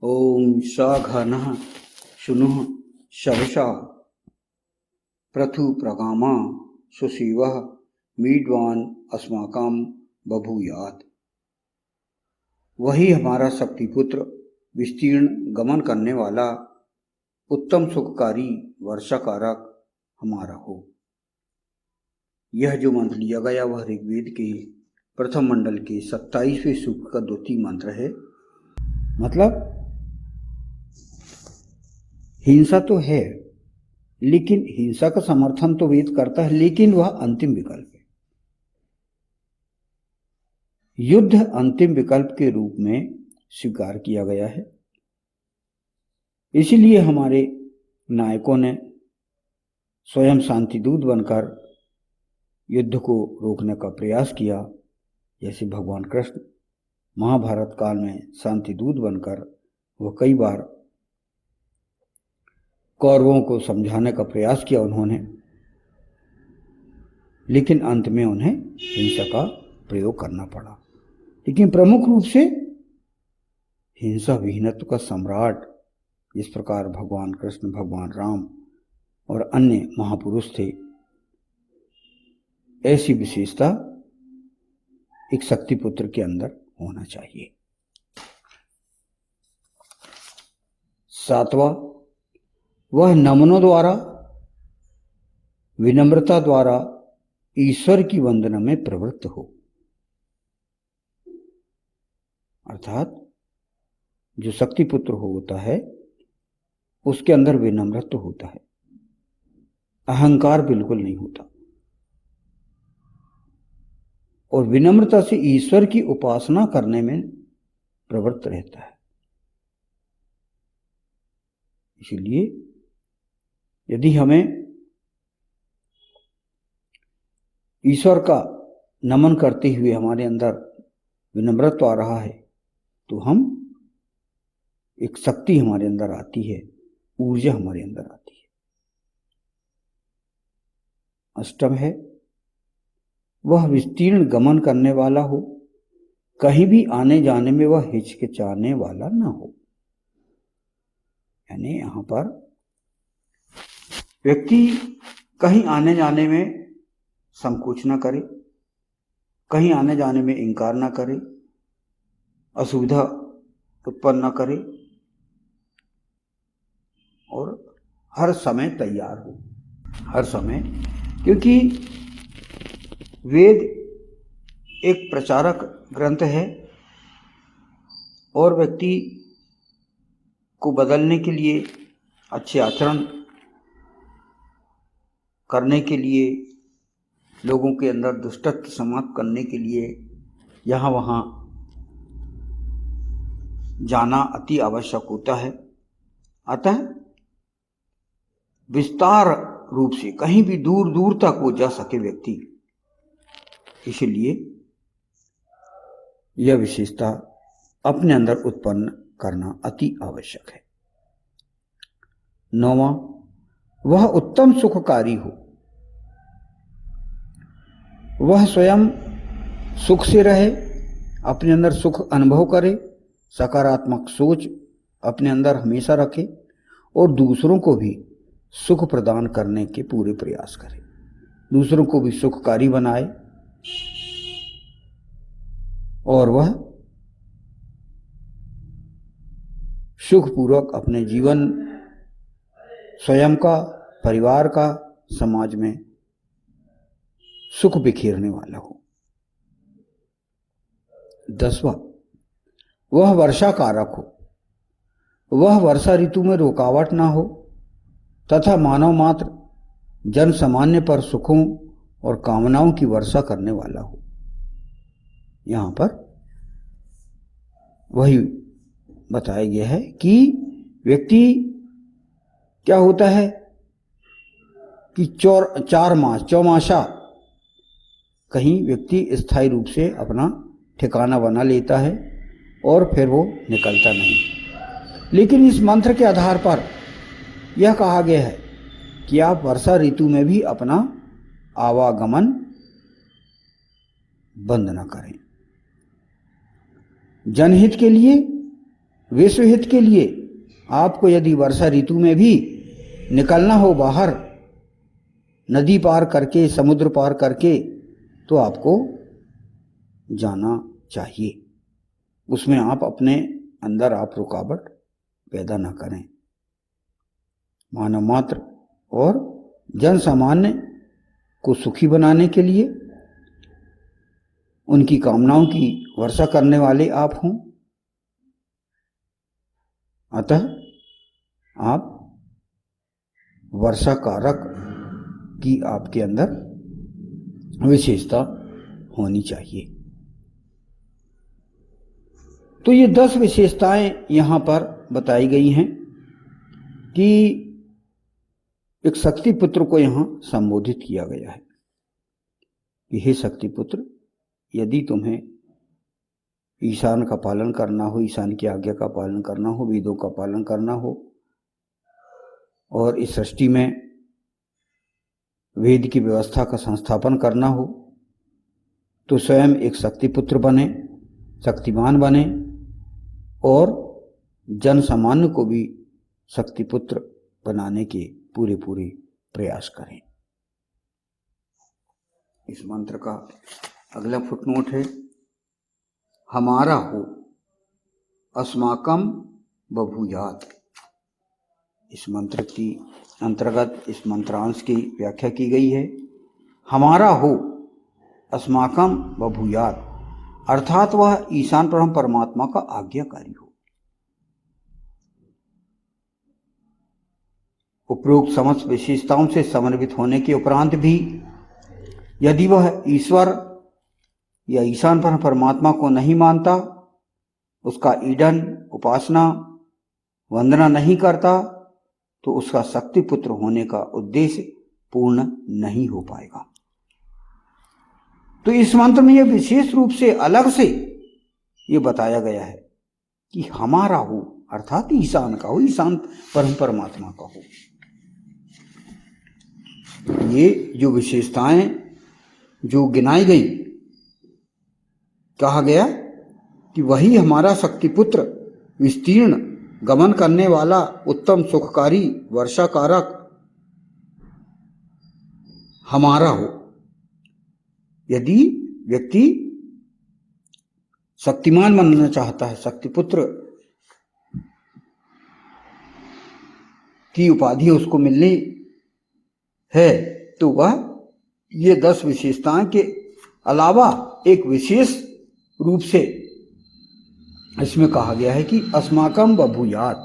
ॐ सघनः शुनुः शवशः पृथुप्रगामा सुशिवः मीड्वान् अस्माकं बभूयात्। वही हमारा शक्तिपुत्र, विस्तीर्ण गमन करने वाला, उत्तम सुखकारी वर्षाकारक हमारा हो। यह जो मंत्र लिया गया वह ऋग्वेद के प्रथम मंडल के 27वें सूक्त का द्वितीय मंत्र है। मतलब हिंसा तो है, लेकिन हिंसा का समर्थन तो वेद करता है, लेकिन वह अंतिम विकल्प है। युद्ध अंतिम विकल्प के रूप में स्वीकार किया गया है। इसीलिए हमारे नायकों ने स्वयं शांतिदूत बनकर युद्ध को रोकने का प्रयास किया। जैसे भगवान कृष्ण महाभारत काल में शांतिदूत बनकर वह कई बार कौरवों को समझाने का प्रयास किया उन्होंने, लेकिन अंत में उन्हें हिंसा का प्रयोग करना पड़ा। लेकिन प्रमुख रूप से हिंसा विहीनत्व का सम्राट, जिस प्रकार भगवान कृष्ण, भगवान राम और अन्य महापुरुष थे, ऐसी विशेषता एक शक्तिपुत्र के अंदर होना चाहिए। 7वां, वह नमनों द्वारा, विनम्रता द्वारा ईश्वर की वंदना में प्रवृत्त हो। अर्थात जो शक्तिपुत्र होता है उसके अंदर विनम्रत्व होता है, अहंकार बिल्कुल नहीं होता, और विनम्रता से ईश्वर की उपासना करने में प्रवृत्त रहता है। इसलिए यदि हमें ईश्वर का नमन करते हुए हमारे अंदर विनम्रत्व आ रहा है तो हम एक शक्ति हमारे अंदर आती है, ऊर्जा हमारे अंदर आती है। 8वां है, वह विस्तीर्ण गमन करने वाला हो, कहीं भी आने जाने में वह हिचकिचाने वाला ना हो। यानी यहां पर व्यक्ति कहीं आने जाने में संकोच ना करे, कहीं आने जाने में इनकार ना करे, असुविधा उत्पन्न न करे, और हर समय तैयार हो, हर समय। क्योंकि वेद एक प्रचारक ग्रंथ है और व्यक्ति को बदलने के लिए, अच्छे आचरण करने के लिए, लोगों के अंदर दुष्टत्व समाप्त करने के लिए यहाँ वहाँ जाना अति आवश्यक होता है। अतः विस्तार रूप से कहीं भी दूर दूर तक वो जा सके व्यक्ति, इसलिए यह विशेषता अपने अंदर उत्पन्न करना अति आवश्यक है। 9वां, वह उत्तम सुखकारी हो, वह स्वयं सुख से रहे, अपने अंदर सुख अनुभव करे, सकारात्मक सोच अपने अंदर हमेशा रखे और दूसरों को भी सुख प्रदान करने के पूरे प्रयास करे, दूसरों को भी सुखकारी बनाए, और वह सुखपूर्वक अपने जीवन, स्वयं का, परिवार का, समाज में सुख बिखेरने वाला हो। 10वां, वह वर्षा कारक हो, वह वर्षा ऋतु में रुकावट ना हो तथा मानव मात्र जन सामान्य पर सुखों और कामनाओं की वर्षा करने वाला हो। यहां पर वही बताया गया है कि व्यक्ति क्या होता है कि 4 मास चौमासा कहीं व्यक्ति स्थायी रूप से अपना ठिकाना बना लेता है और फिर वो निकलता नहीं। लेकिन इस मंत्र के आधार पर यह कहा गया है कि आप वर्षा ऋतु में भी अपना आवागमन बंद न करें। जनहित के लिए विश्व हित के लिए आपको यदि वर्षा ऋतु में भी निकलना हो बाहर, नदी पार करके, समुद्र पार करके, तो आपको जाना चाहिए। उसमें आप अपने अंदर आप रुकावट पैदा न करें। मानव मात्र और जन सामान्य को सुखी बनाने के लिए उनकी कामनाओं की वर्षा करने वाले आप हों। अतः आप वर्षा कारक की आपके अंदर विशेषता होनी चाहिए। तो ये 10 विशेषताएं यहां पर बताई गई हैं कि एक शक्ति पुत्र को यहां संबोधित किया गया है कि हे शक्ति पुत्र, यदि तुम्हें ईशान का पालन करना हो, ईशान की आज्ञा का पालन करना हो, वेदों का पालन करना हो और इस सृष्टि में वेद की व्यवस्था का संस्थापन करना हो, तो स्वयं एक शक्ति पुत्र बने, शक्तिमान बने और जन सामान्य को भी शक्ति पुत्र बनाने के पूरे प्रयास करें। इस मंत्र का अगला फुटनोट है, हमारा हो अस्माकम बभूयात। इस मंत्र की अंतर्गत इस मंत्रांश की व्याख्या की गई है। हमारा हो अस्माकम बभूयात, अर्थात वह ईशान ब्रह्म परमात्मा का आज्ञाकारी हो। उपरोक्त समस्त विशेषताओं से समन्वित होने के उपरांत भी यदि वह ईश्वर या ईशान ब्रह्म परमात्मा को नहीं मानता, उसका ईडन, उपासना, वंदना नहीं करता, तो उसका शक्ति पुत्र होने का उद्देश्य पूर्ण नहीं हो पाएगा। तो इस मंत्र में यह विशेष रूप से अलग से ये बताया गया है कि हमारा हो, अर्थात ईशान का हो, ईशान परम परमात्मा का हो। ये जो विशेषताएं जो गिनाई गई, कहा गया कि वही हमारा शक्तिपुत्र, विस्तीर्ण गमन करने वाला, उत्तम सुखकारी, वर्षा कारक हमारा हो। यदि व्यक्ति शक्तिमान बनना चाहता है, शक्तिपुत्र की उपाधि उसको मिलनी है, तो वह ये 10 विशेषताएं के अलावा एक विशेष रूप से इसमें कहा गया है कि अस्माकम बभूयात,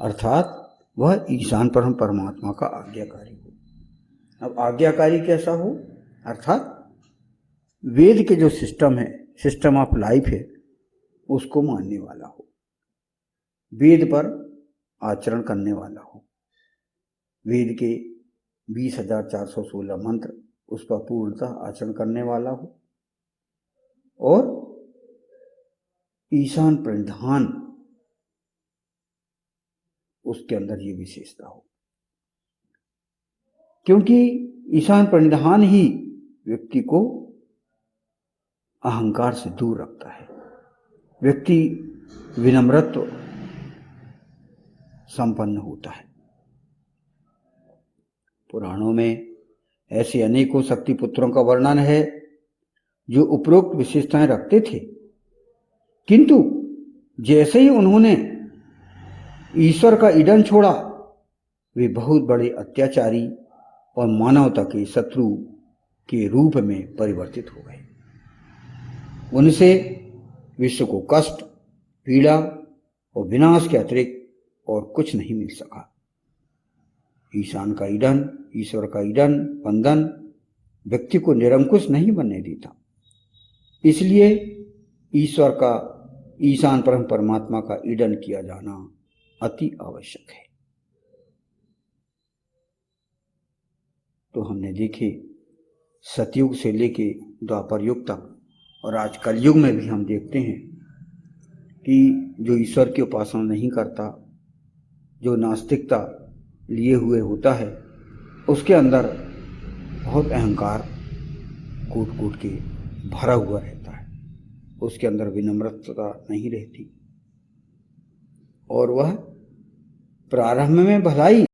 अर्थात वह ईशान परम परमात्मा का आज्ञाकारी हो। अब आज्ञाकारी कैसा हो? अर्थात वेद के जो सिस्टम है, सिस्टम ऑफ लाइफ है, उसको मानने वाला हो, वेद पर आचरण करने वाला हो, वेद के 20,416 मंत्र उस पर पूर्णतः आचरण करने वाला हो और ईशान प्रणिधान उसके अंदर ये विशेषता हो, क्योंकि ईशान प्रणिधान ही व्यक्ति को अहंकार से दूर रखता है। व्यक्ति विनम्रत्व संपन्न होता है। पुराणों में ऐसे अनेकों शक्ति पुत्रों का वर्णन है जो उपरोक्त विशेषताएं रखते थे, किंतु जैसे ही उन्होंने ईश्वर का ईंधन छोड़ा, वे बहुत बड़े अत्याचारी और मानवता के शत्रु के रूप में परिवर्तित हो गए। उनसे विश्व को कष्ट, पीड़ा और विनाश के अतिरिक्त और कुछ नहीं मिल सका। ईशान का ईंधन, ईश्वर का ईंधन, बंधन व्यक्ति को निरंकुश नहीं बनने देता। इसलिए ईश्वर का, ईशान परम परमात्मा का ईंधन किया जाना अति आवश्यक है। तो हमने देखे सतयुग से लेके द्वापर युग तक और आज कलयुग में भी हम देखते हैं कि जो ईश्वर की उपासना नहीं करता, जो नास्तिकता लिए हुए होता है, उसके अंदर बहुत अहंकार कूट कूट के भरा हुआ रहता है। उसके अंदर विनम्रता नहीं रहती। और वह प्रारंभ में भलाई